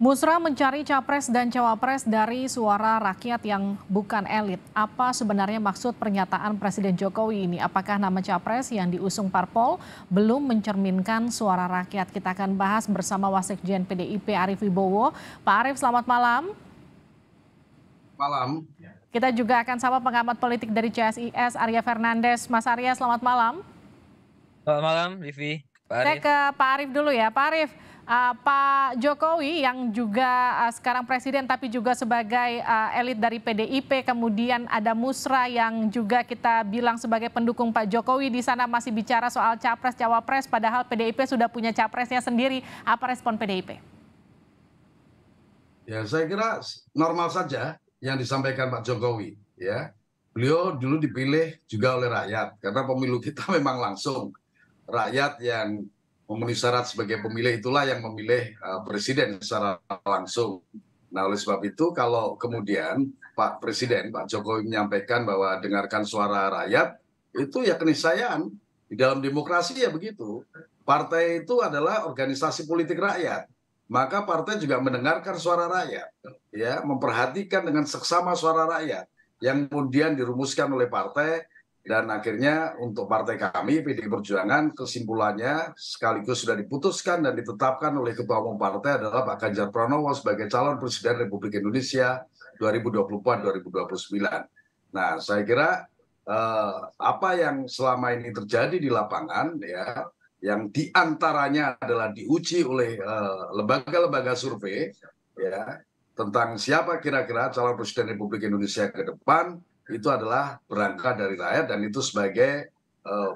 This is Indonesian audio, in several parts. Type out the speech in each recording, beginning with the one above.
Musrah mencari capres dan cawapres dari suara rakyat yang bukan elit. Apa sebenarnya maksud pernyataan Presiden Jokowi ini? Apakah nama capres yang diusung parpol belum mencerminkan suara rakyat? Kita akan bahas bersama Wasekjen PDIP Arief Wibowo. Pak Arief, selamat malam. Malam. Kita juga akan sama pengamat politik dari CSIS, Arya Fernandes. Mas Arya, selamat malam. Selamat malam, Livi. Pak Saya Arief. ke Pak Arief dulu ya. Pak Arief, Pak Jokowi yang juga sekarang presiden tapi juga sebagai elit dari PDIP, kemudian ada Musrah yang juga kita bilang sebagai pendukung Pak Jokowi, di sana masih bicara soal capres cawapres padahal PDIP sudah punya capresnya sendiri. Apa respon PDIP? Ya, saya kira normal saja yang disampaikan Pak Jokowi. Ya, beliau dulu dipilih juga oleh rakyat karena pemilu kita memang langsung. Rakyat yang memenuhi syarat sebagai pemilih itulah yang memilih presiden secara langsung. Nah, oleh sebab itu kalau kemudian Pak Presiden, Pak Jokowi menyampaikan bahwa dengarkan suara rakyat, itu ya keniscayaan. Di dalam demokrasi ya begitu. Partai itu adalah organisasi politik rakyat. Maka partai juga mendengarkan suara rakyat, ya, memperhatikan dengan seksama suara rakyat yang kemudian dirumuskan oleh partai. Dan akhirnya untuk partai kami PDI Perjuangan kesimpulannya sekaligus sudah diputuskan dan ditetapkan oleh Ketua Umum Partai adalah Pak Ganjar Pranowo sebagai calon Presiden Republik Indonesia 2024-2029. Nah, saya kira apa yang selama ini terjadi di lapangan, ya, yang diantaranya adalah diuji oleh lembaga-lembaga survei, ya, tentang siapa kira-kira calon Presiden Republik Indonesia ke depan, itu adalah berangkat dari rakyat dan itu sebagai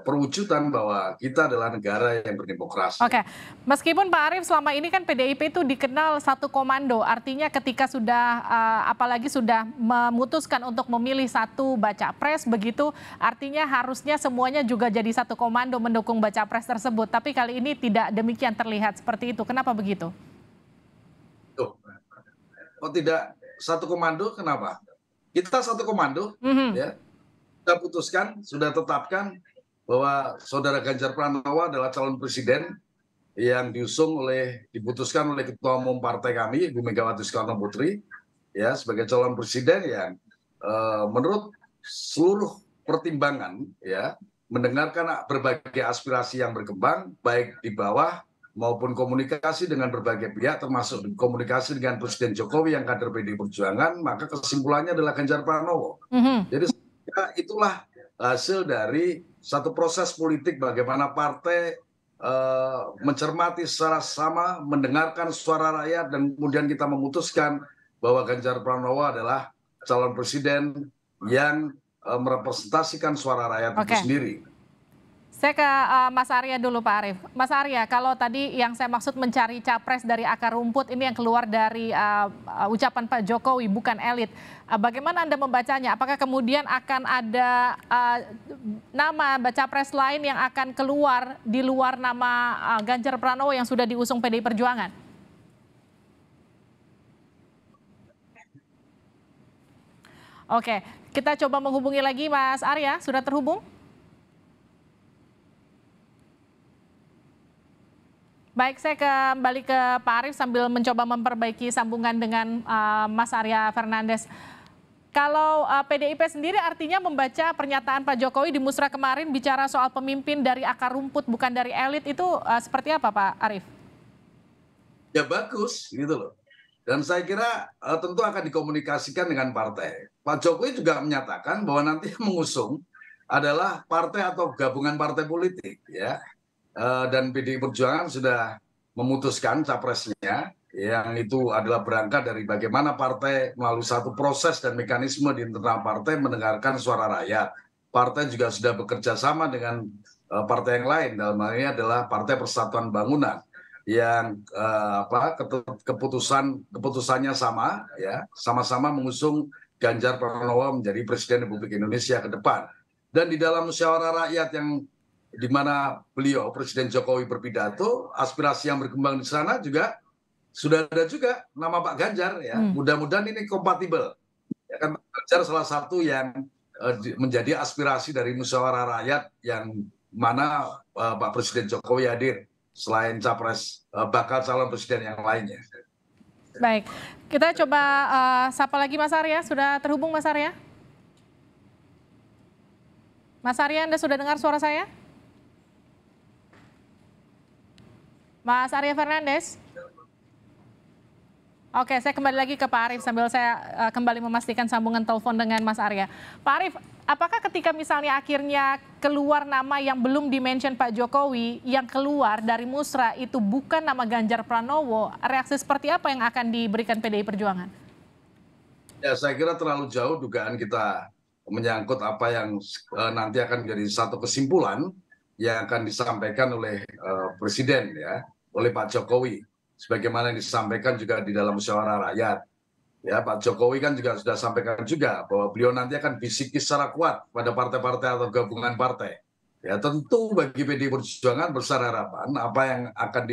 perwujudan bahwa kita adalah negara yang berdemokrasi. Oke, meskipun Pak Arief selama ini kan PDIP itu dikenal satu komando, artinya ketika sudah apalagi sudah memutuskan untuk memilih satu baca pres begitu, artinya harusnya semuanya juga jadi satu komando mendukung baca pres tersebut. Tapi kali ini tidak demikian terlihat seperti itu. Kenapa begitu? Tuh. Oh, tidak satu komando, kenapa? Kita satu komando, ya. Kita putuskan, sudah tetapkan bahwa Saudara Ganjar Pranowo adalah calon presiden yang diputuskan oleh Ketua Umum Partai kami, Ibu Megawati Soekarno Putri, ya, sebagai calon presiden yang menurut seluruh pertimbangan, ya, mendengarkan berbagai aspirasi yang berkembang, baik di bawah maupun komunikasi dengan berbagai pihak, termasuk komunikasi dengan Presiden Jokowi yang kader PDI Perjuangan, maka kesimpulannya adalah Ganjar Pranowo. Jadi itulah hasil dari satu proses politik bagaimana partai mencermati secara sama, mendengarkan suara rakyat, dan kemudian kita memutuskan bahwa Ganjar Pranowo adalah calon presiden yang merepresentasikan suara rakyat itu sendiri. Saya ke Mas Arya dulu, Pak Arief. Mas Arya, kalau tadi yang saya maksud mencari capres dari akar rumput ini yang keluar dari ucapan Pak Jokowi, bukan elit. Bagaimana Anda membacanya? Apakah kemudian akan ada nama baca pres lain yang akan keluar di luar nama Ganjar Pranowo yang sudah diusung PDI Perjuangan? Oke, kita coba menghubungi lagi Mas Arya, sudah terhubung? Baik, saya kembali ke Pak Arief sambil mencoba memperbaiki sambungan dengan Mas Arya Fernandes. Kalau PDIP sendiri artinya membaca pernyataan Pak Jokowi di Musrah kemarin bicara soal pemimpin dari akar rumput bukan dari elit itu seperti apa Pak Arief? Ya bagus gitu loh. Dan saya kira tentu akan dikomunikasikan dengan partai. Pak Jokowi juga menyatakan bahwa nanti mengusung adalah partai atau gabungan partai politik, ya. Dan PDI Perjuangan sudah memutuskan capresnya, yang itu adalah berangkat dari bagaimana partai melalui satu proses dan mekanisme di internal partai mendengarkan suara rakyat. Partai juga sudah bekerja sama dengan partai yang lain, dalam hal ini adalah Partai Persatuan Bangunan yang keputusannya sama, ya, sama-sama mengusung Ganjar Pranowo menjadi Presiden Republik Indonesia ke depan. Dan di dalam musyawarah rakyat yang di mana beliau Presiden Jokowi berpidato, aspirasi yang berkembang di sana juga sudah ada juga nama Pak Ganjar, ya. Mudah-mudahan ini kompatibel. Ya kan, Pak Ganjar salah satu yang menjadi aspirasi dari musyawarah rakyat yang mana Pak Presiden Jokowi hadir selain capres bakal calon presiden yang lainnya. Baik, kita coba sapa lagi Mas Arya. Sudah terhubung Mas Arya? Mas Arya, Anda sudah dengar suara saya? Mas Arya Fernandes? Oke, saya kembali lagi ke Pak Arief sambil saya kembali memastikan sambungan telepon dengan Mas Arya. Pak Arief, apakah ketika misalnya akhirnya keluar nama yang belum dimention Pak Jokowi, yang keluar dari musra itu bukan nama Ganjar Pranowo, reaksi seperti apa yang akan diberikan PDI Perjuangan? Ya, saya kira terlalu jauh dugaan kita menyangkut apa yang nanti akan menjadi satu kesimpulan yang akan disampaikan oleh Presiden, ya, oleh Pak Jokowi. Sebagaimana yang disampaikan juga di dalam musyawarah rakyat. Ya, Pak Jokowi kan juga sudah sampaikan juga bahwa beliau nanti akan bisiki secara kuat pada partai-partai atau gabungan partai. Ya, tentu bagi PDI Perjuangan besar harapan apa yang akan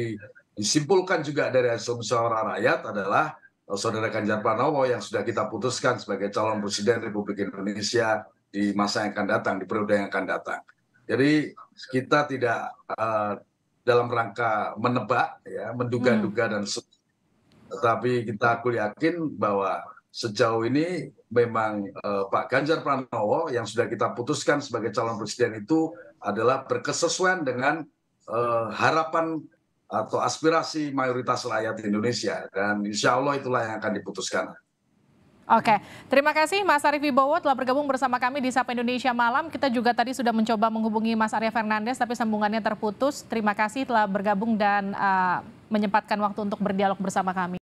disimpulkan juga dari hasil musyawarah rakyat adalah Saudara Ganjar Pranowo yang sudah kita putuskan sebagai calon presiden Republik Indonesia di masa yang akan datang, di periode yang akan datang. Jadi kita tidak dalam rangka menebak, ya, menduga-duga dan tetapi aku yakin bahwa sejauh ini memang Pak Ganjar Pranowo yang sudah kita putuskan sebagai calon presiden itu adalah berkesesuaian dengan harapan atau aspirasi mayoritas rakyat Indonesia, dan insya Allah itulah yang akan diputuskan. Oke, terima kasih Mas Arief Wibowo telah bergabung bersama kami di Sapa Indonesia Malam. Kita juga tadi sudah mencoba menghubungi Mas Arya Fernandes tapi sambungannya terputus. Terima kasih telah bergabung dan menyempatkan waktu untuk berdialog bersama kami.